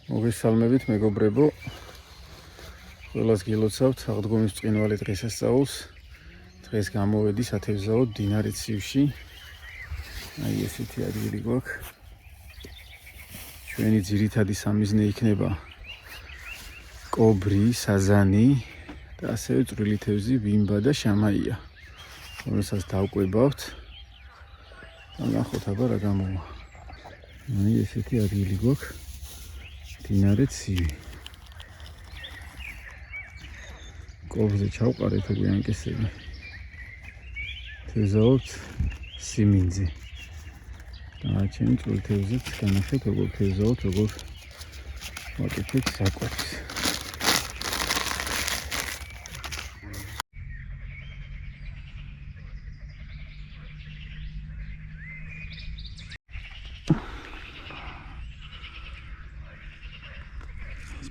მოგესალმებით მეგობრებო. ყველას გილოცავთ აღდგომის ბრწყინვალე დღესასწაულს. დღეს გამოვედი სათევზაოდ მდინარე ცივში. აი ესეთი ადგილი გვაქვს. ჩვენი ძირითადი სამიზნე იქნება კობრი, საზანი და ასევე წვრილი თევზი, ვიმბა და შამაია. რომელსაც დავკვებავთ. ნახოთ აბა რა გამოვა. აი ესეთი ადგილი გვაქვს. მდინარე ცივი. კობრზე ჩავყარეთ გვიანკესები. თევზაობთ სიმინძე. და ჩემი წვრილი თევზიც განახეთ როგორ თევზაობთ, როგორ ვაკეთებთ საკვებს.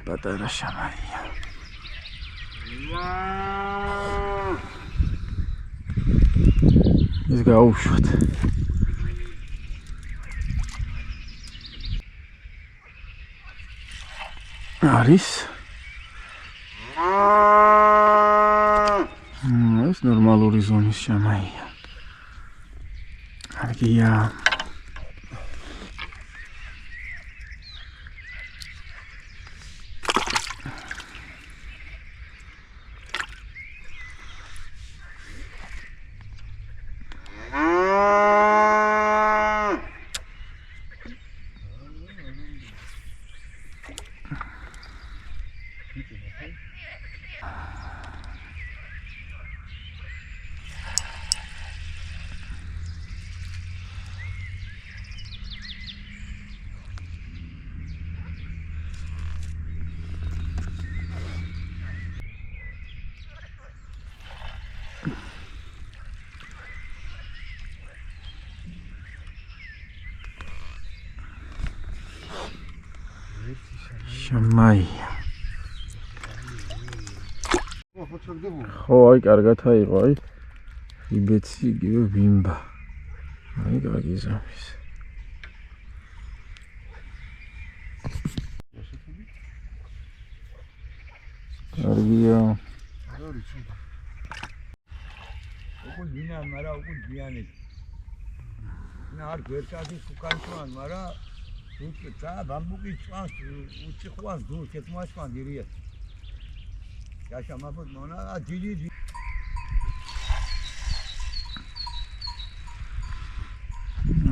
პატარა შამაია. ის გაუშვათ. არის. ეს ნორმალური ზონის შამაია. კარგია. შამაია. ხო, აი კარგად აიღო, აი. იბეცი იგივე ვიმბა. აი კარგი ზომის. კარგია. უკულ დინან, მარა უკულ დიანეთ. ნა არ გვერდადის უკანჩვან, მარა უჩა ბამბუკი წვანს, უჩი ხვანს დურ კეთმაშკან დირიეთ. გაშა მაბოდ მონა ძიძი.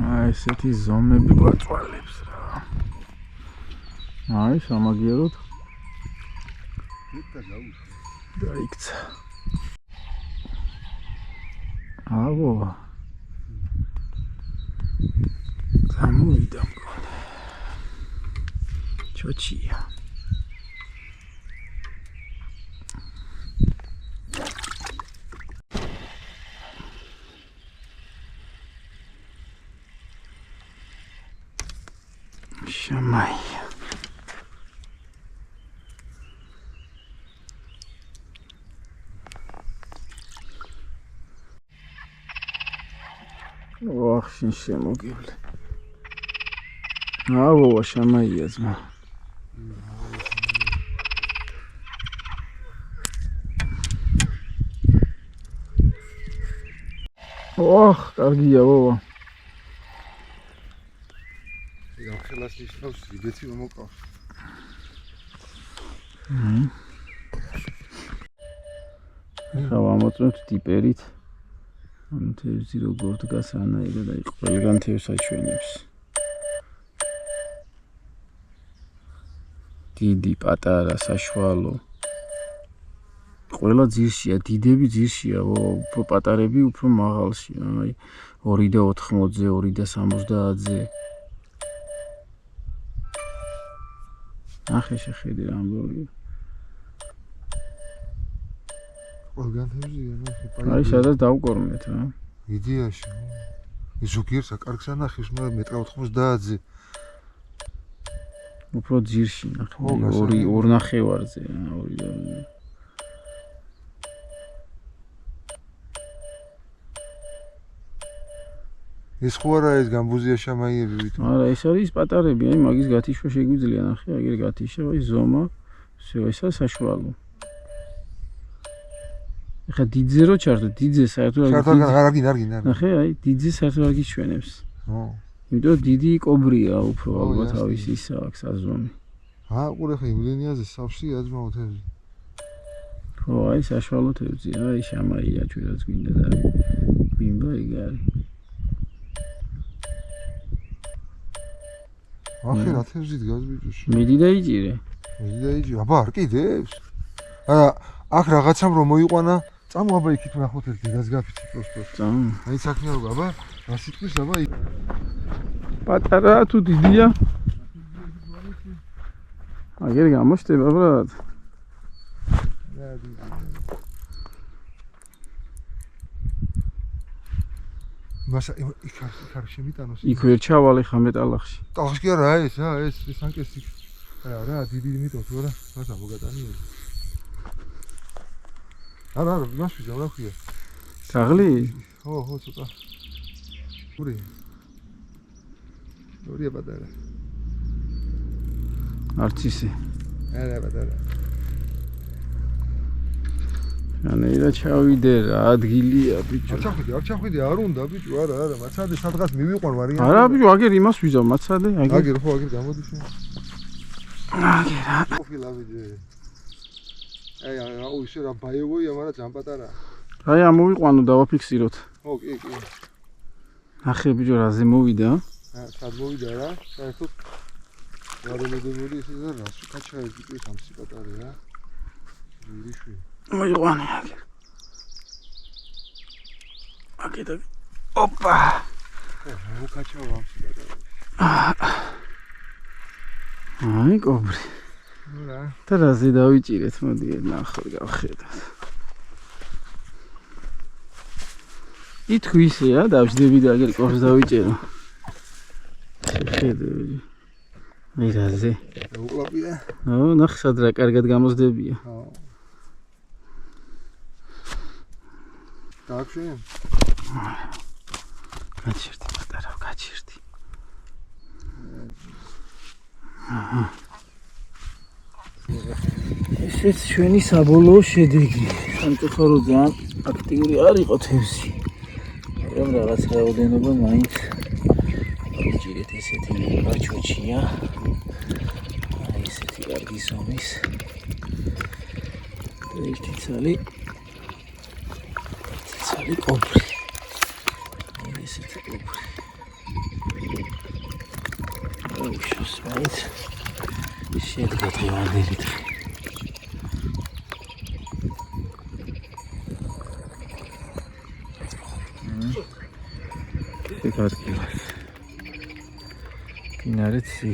აი ესეთი ზომები გვაწვალებს რა. აი სამაგიეროდ. დაიქცა. აბო. გამოვიდა მგონი. ჩოჩია. შამაია. ვახშინ შემოგივლე. აბოა შამაია ძმა. ოხ, კარგია ბობა. ხელას ისრავს, იბეცი მომყავს. ხა ვამოწმებთ ტიპერით. ანუ თევზი როგორ დგას რანაირად აი ყველგან თევზს აჩვენებს. დიდი, პატარა, საშუალო. ყველა ძირშია, დიდები ძირშია, უფრო პატარები უფრო მაღალშია, აი 2.80-ზე, 2.70-ზე. ახე შეხედი რა ამბობია. ყველგან თევზია, ნახე, აი სადაც დავკორმეთ რა. იდეაში. ის ზოგიერთა კარგს ანახებს, მაგრამ 1.90-ზე. უფრო ძირში ნახე, 2.5-ზე, 2. ეს ხო არა ეს გამბუზია შამაიები თქო. არა, ეს არის პატარები, აი მაგის გათიშვა შეგვიძლია, ნახე, აგერ გათიშვა, აი ზომა, всё, ესა საშუალო. ეხა დიდზე რო ჩართო, დიდზე საერთოდ არ გინ. ნახე, აი დიდზე საერთოდ არ გიჩვენებს. ო. იმიტომ რომ დიდი კობრია უფრო ალბათ თავის ის აქვს საზომი. ყურე ხე იმლენიაზე სავსეა ძმაო თევზი. ხო, აი საშუალო თევზია, აი შამაია ჩვენაც გვინდა და ბიმბა იგარი. ახე რა თევზი დგას ბიჭო. მიდი დაიჭირე. აბა არ კიდევს? არა, აქ რაღაცამ რომ მოიყვანა, წამო აბა იქით ნახოთ ერთ დედას გაფიცი პროსტოს. წამო. აი საქმე არა, აბა, რა სიტყვის აბა იქ. პატარა თუ დიდია? აგერ გამოშტება ბრატ. მასა იქ არ შემიტანოს. იქ ვერ ჩავალე ხა მეტალახში. ტახში კი არა ეს ანკესი. რა დიდი იმიტომ თუ არა, მასა მოგატანია. არა, მასვიდა რა ქვია. თაღლი? ხო, ცოტა. გური. გურია პატარა. არც ისე. არა პატარა. ანეირა ჩავიდე რა ადგილია ბიჭო. არ ჩახვიდე, არ უნდა ბიჭო, არა, მაცადე სადღაც მივიყვან ვარიანტი. არა ბიჭო, აგერ იმას ვიზავ, მაცადე, აგერ ხო, აგერ გამოდი შენ. აგერა. ყოფილა ბიჭო. აუ ისე რა ბაიოვია, მაგრამ ძალიან პატარა. აი ამოვიყვანო დავაფიქსიროთ. ხო, კი. ნახე ბიჭო, რაზე მოვიდა? სად მოვიდა რა? საერთოდ გარემოდებული ისე და რა სუკაჩაი ბიჭო სამსი პატარა რა. ვირიშვი. მოიყვანე აგერ. აგედა. ოპა. მოკაჩაო ამსი პატარა. აი კობრი. რა? და რაზე დავიჭირეთ, მოდი ნახოთ გავხედოთ. ითქვისია, დავждები და აგერ კობს დავიჭერო. ხედავი. აი რაზე. უკლაპია. ნახე სად რა კარგად გამოსდებია. ხო. დააქვენ. გაჩერდი პატარა, გაჩერდი. ესეც ჩვენი საბოლოო შედეგი. სამწუხარო ძალიან აქტიური არ იყო თევზი. მაგრამ რაღაც რაოდენობა მაინც ვიჭირეთ ესეთი გაჩოჩია. აი ესეთი კარგი ზომის. და ერთი ცალი კობრი. აი ესეთი კობრი. აი შოს მაინც შედგა დღევანდელით. ეს ადგილი. ფინარეთ სი